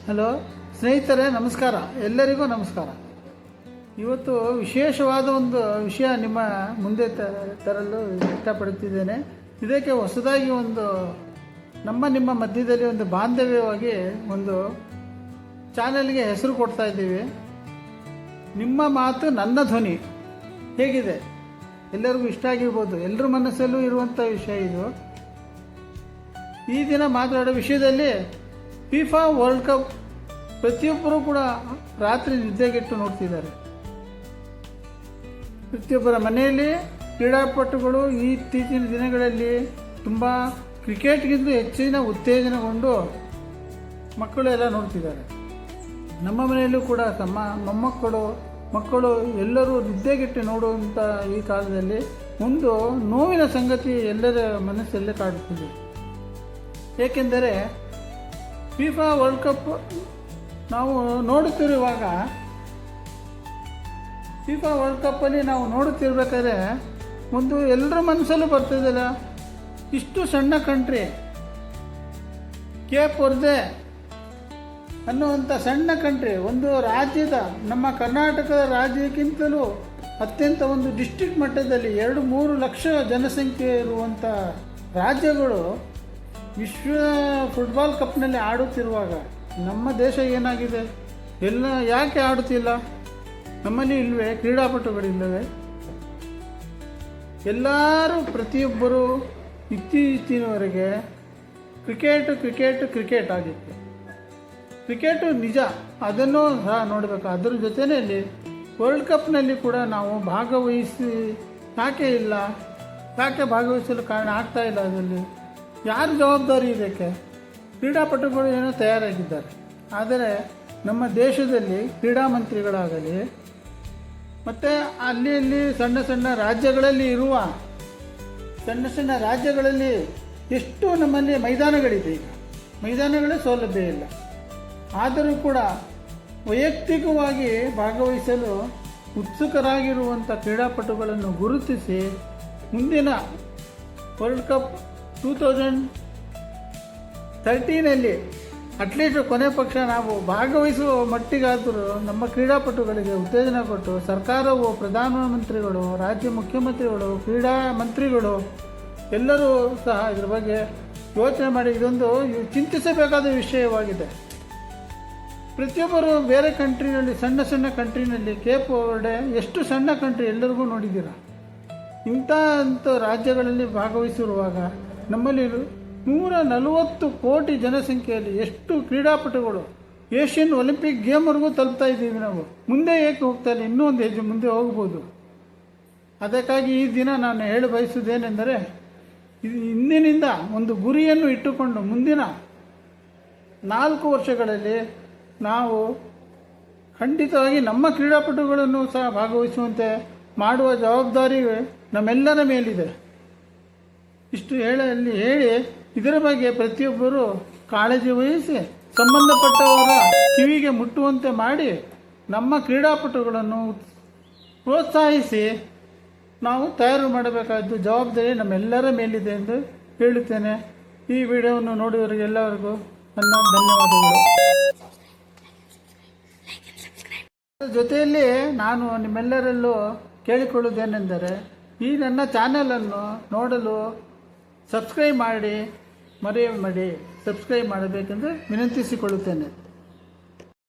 Hello ಸ್ನೇಹಿತರೆ, ನಮಸ್ಕಾರ. ಎಲ್ಲರಿಗೂ ನಮಸ್ಕಾರ. ಇವತ್ತು ವಿಶೇಷವಾದ ಒಂದು ವಿಷಯ ನಿಮ್ಮ ಮುಂದೆ ತರಲು ಇಷ್ಟಪಡುತ್ತಿದ್ದೇನೆ. ಇದಕ್ಕೆ ಹೊಸದಾಗಿ ಒಂದು ನಿಮ್ಮ ಮಧ್ಯದಲ್ಲಿ ಒಂದು ಬಾಂಧವ್ಯವಾಗಿ ಒಂದು ಚಾನೆಲ್ಗೆ ಹೆಸರು ಕೊಡ್ತಾ ಇದ್ದೀವಿ. ನಿಮ್ಮ ಮಾತು ನನ್ನ ಧ್ವನಿ. ಹೇಗಿದೆ? ಎಲ್ಲರಿಗೂ ಇಷ್ಟ ಆಗಿರ್ಬೋದು. ಎಲ್ಲರ ಮನಸ್ಸಲ್ಲೂ ಇರುವಂಥ ವಿಷಯ ಇದು. ಈ ದಿನ ಮಾತಾಡೋ ವಿಷಯದಲ್ಲಿ ಫಿಫಾ ವರ್ಲ್ಡ್ ಕಪ್ ಪ್ರತಿಯೊಬ್ಬರೂ ಕೂಡ ರಾತ್ರಿ ನಿದ್ದೆಗೆಟ್ಟು ನೋಡ್ತಿದ್ದಾರೆ. ಪ್ರತಿಯೊಬ್ಬರ ಮನೆಯಲ್ಲಿ ಕ್ರೀಡಾಪಟುಗಳು ಈ ಇತ್ತೀಚಿನ ದಿನಗಳಲ್ಲಿ ತುಂಬ ಕ್ರಿಕೆಟ್ಗಿಂತ ಹೆಚ್ಚಿನ ಉತ್ತೇಜನಗೊಂಡು ಮಕ್ಕಳು ಎಲ್ಲ ನೋಡ್ತಿದ್ದಾರೆ. ನಮ್ಮ ಮನೆಯಲ್ಲೂ ಕೂಡ ಮಕ್ಕಳು ಎಲ್ಲರೂ ನಿದ್ದೆಗೆಟ್ಟು ನೋಡುವಂಥ ಈ ಕಾಲದಲ್ಲಿ ಒಂದು ನೋವಿನ ಸಂಗತಿ ಎಲ್ಲರ ಮನಸ್ಸಲ್ಲೇ ಕಾಡುತ್ತಿದೆ. ಏಕೆಂದರೆ ಫಿಫಾ ವರ್ಲ್ಡ್ ಕಪ್ ನಾವು ನೋಡುತ್ತಿರುವಾಗ ಫಿಫಾ ವರ್ಲ್ಡ್ ಕಪ್ಪಲ್ಲಿ ನಾವು ನೋಡುತ್ತಿರ್ಬೇಕಾದ್ರೆ ಒಂದು ಎಲ್ಲರ ಮನಸ್ಸಲ್ಲೂ ಬರ್ತಿದ್ದಲ್ಲ, ಇಷ್ಟು ಸಣ್ಣ ಕಂಟ್ರಿ ಕೇಪ್ ವರ್ದೆ ಅನ್ನುವಂಥ ಸಣ್ಣ ಕಂಟ್ರಿ, ಒಂದು ರಾಜ್ಯದ ನಮ್ಮ ಕರ್ನಾಟಕದ ರಾಜ್ಯಕ್ಕಿಂತಲೂ ಅತ್ಯಂತ ಒಂದು ಡಿಸ್ಟ್ರಿಕ್ಟ್ ಮಟ್ಟದಲ್ಲಿ 2-3 ಲಕ್ಷ ಜನಸಂಖ್ಯೆ ಇರುವಂಥ ರಾಜ್ಯಗಳು ವಿಶ್ವ ಫುಟ್ಬಾಲ್ ಕಪ್ನಲ್ಲಿ ಆಡುತ್ತಿರುವಾಗ ನಮ್ಮ ದೇಶ ಏನಾಗಿದೆ? ಯಾಕೆ ಆಡುತ್ತಿಲ್ಲ? ನಮ್ಮಲ್ಲಿ ಇಲ್ಲವೇ? ಕ್ರೀಡಾಪಟುಗಳಿಲ್ಲವೇ? ಎಲ್ಲರೂ ಪ್ರತಿಯೊಬ್ಬರು ಇತ್ತೀಚಿನವರೆಗೆ ಕ್ರಿಕೆಟ್ ಆಗಿತ್ತು. ಕ್ರಿಕೆಟು ನಿಜ, ಅದನ್ನು ಸಹ ನೋಡಬೇಕು. ಅದರ ಜೊತೆಯಲ್ಲಿ ವರ್ಲ್ಡ್ ಕಪ್ನಲ್ಲಿ ಕೂಡ ನಾವು ಭಾಗವಹಿಸಿ ಯಾಕೆ ಭಾಗವಹಿಸಲು ಕಾರಣ ಆಗ್ತಾ ಇಲ್ಲ? ಅದರಲ್ಲಿ ಯಾರು ಜವಾಬ್ದಾರಿ? ಇದಕ್ಕೆ ಕ್ರೀಡಾಪಟುಗಳು ಏನೋ ತಯಾರಾಗಿದ್ದಾರೆ. ಆದರೆ ನಮ್ಮ ದೇಶದಲ್ಲಿ ಕ್ರೀಡಾ ಮಂತ್ರಿಗಳಾಗಲಿ ಮತ್ತು ಅಲ್ಲಿ ಸಣ್ಣ ಸಣ್ಣ ರಾಜ್ಯಗಳಲ್ಲಿ ಎಷ್ಟು ನಮ್ಮಲ್ಲಿ ಮೈದಾನಗಳಿದೆ. ಈಗ ಮೈದಾನಗಳೇ ಸೌಲಭ್ಯ ಇಲ್ಲ. ಆದರೂ ಕೂಡ ವೈಯಕ್ತಿಕವಾಗಿ ಭಾಗವಹಿಸಲು ಉತ್ಸುಕರಾಗಿರುವಂಥ ಕ್ರೀಡಾಪಟುಗಳನ್ನು ಗುರುತಿಸಿ ಮುಂದಿನ ವರ್ಲ್ಡ್ ಕಪ್ 2013 ಅಟ್ಲೀಸ್ಟ್ ಕೊನೆ ಪಕ್ಷ ನಾವು ಭಾಗವಹಿಸುವ ಮಟ್ಟಿಗಾದರೂ ನಮ್ಮ ಕ್ರೀಡಾಪಟುಗಳಿಗೆ ಉತ್ತೇಜನ ಕೊಟ್ಟು ಸರ್ಕಾರವು, ಪ್ರಧಾನಮಂತ್ರಿಗಳು, ರಾಜ್ಯ ಮುಖ್ಯಮಂತ್ರಿಗಳು, ಕ್ರೀಡಾ ಮಂತ್ರಿಗಳು ಎಲ್ಲರೂ ಸಹ ಇದ್ರ ಬಗ್ಗೆ ಯೋಚನೆ ಮಾಡಿ ಇದೊಂದು ಚಿಂತಿಸಬೇಕಾದ ವಿಷಯವಾಗಿದೆ. ಪ್ರತಿಯೊಬ್ಬರು ಬೇರೆ ಕಂಟ್ರಿನಲ್ಲಿ, ಸಣ್ಣ ಕಂಟ್ರಿನಲ್ಲಿ, ಕೇಪ್ ವರ್ಡೆ ಎಷ್ಟು ಸಣ್ಣ ಕಂಟ್ರಿ ಎಲ್ಲರಿಗೂ ನೋಡಿದ್ದೀರ. ಇಂಥ ರಾಜ್ಯಗಳಲ್ಲಿ ಭಾಗವಹಿಸಿರುವಾಗ ನಮ್ಮಲ್ಲಿ 140 ಕೋಟಿ ಜನಸಂಖ್ಯೆಯಲ್ಲಿ ಎಷ್ಟು ಕ್ರೀಡಾಪಟುಗಳು ಏಷ್ಯನ್ ಒಲಿಂಪಿಕ್ ಗೇಮ್ವರೆಗೂ ತಲುಪ್ತಾ ಇದ್ದೀವಿ. ನಾವು ಮುಂದೆ ಏಕೆ ಹೋಗ್ತಾ ಇಲ್ಲ? ಇನ್ನೂ ಒಂದು ಹೆಜ್ಜೆ ಮುಂದೆ ಹೋಗ್ಬೋದು. ಅದಕ್ಕಾಗಿ ಈ ದಿನ ನಾನು ಹೇಳಿ ಬಯಸುವುದೇನೆಂದರೆ, ಇಂದಿನಿಂದ ಒಂದು ಗುರಿಯನ್ನು ಇಟ್ಟುಕೊಂಡು ಮುಂದಿನ 4 ವರ್ಷಗಳಲ್ಲಿ ನಾವು ಖಂಡಿತವಾಗಿ ನಮ್ಮ ಕ್ರೀಡಾಪಟುಗಳನ್ನು ಸಹ ಭಾಗವಹಿಸುವಂತೆ ಮಾಡುವ ಜವಾಬ್ದಾರಿ ನಮ್ಮೆಲ್ಲರ ಮೇಲಿದೆ. ಇಷ್ಟು ಹೇಳಿ ಇದರ ಬಗ್ಗೆ ಪ್ರತಿಯೊಬ್ಬರು ಕಾಳಜಿ ವಹಿಸಿ ಸಂಬಂಧಪಟ್ಟವರ ಕಿವಿಗೆ ಮುಟ್ಟುವಂತೆ ಮಾಡಿ ನಮ್ಮ ಕ್ರೀಡಾಪಟುಗಳನ್ನು ಪ್ರೋತ್ಸಾಹಿಸಿ ನಾವು ತಯಾರು ಮಾಡಬೇಕಾದ್ದು ಜವಾಬ್ದಾರಿ ನಮ್ಮೆಲ್ಲರ ಮೇಲಿದೆ ಎಂದು ಹೇಳುತ್ತೇನೆ. ಈ ವಿಡಿಯೋವನ್ನು ನೋಡಿದವರಿಗೆಲ್ಲರಿಗೂ ನನ್ನ ಧನ್ಯವಾದಗಳು. ಜೊತೆಯಲ್ಲಿ ನಾನು ನಿಮ್ಮೆಲ್ಲರಲ್ಲೂ ಕೇಳಿಕೊಳ್ಳುವುದೇನೆಂದರೆ, ಈ ನನ್ನ ಚಾನಲನ್ನು ನೋಡಲು ಸಬ್ಸ್ಕ್ರೈಬ್ ಮಾಡಿ, ಸಬ್ಸ್ಕ್ರೈಬ್ ಮಾಡಬೇಕೆಂದು ವಿನಂತಿಸಿಕೊಳ್ಳುತ್ತೇನೆ.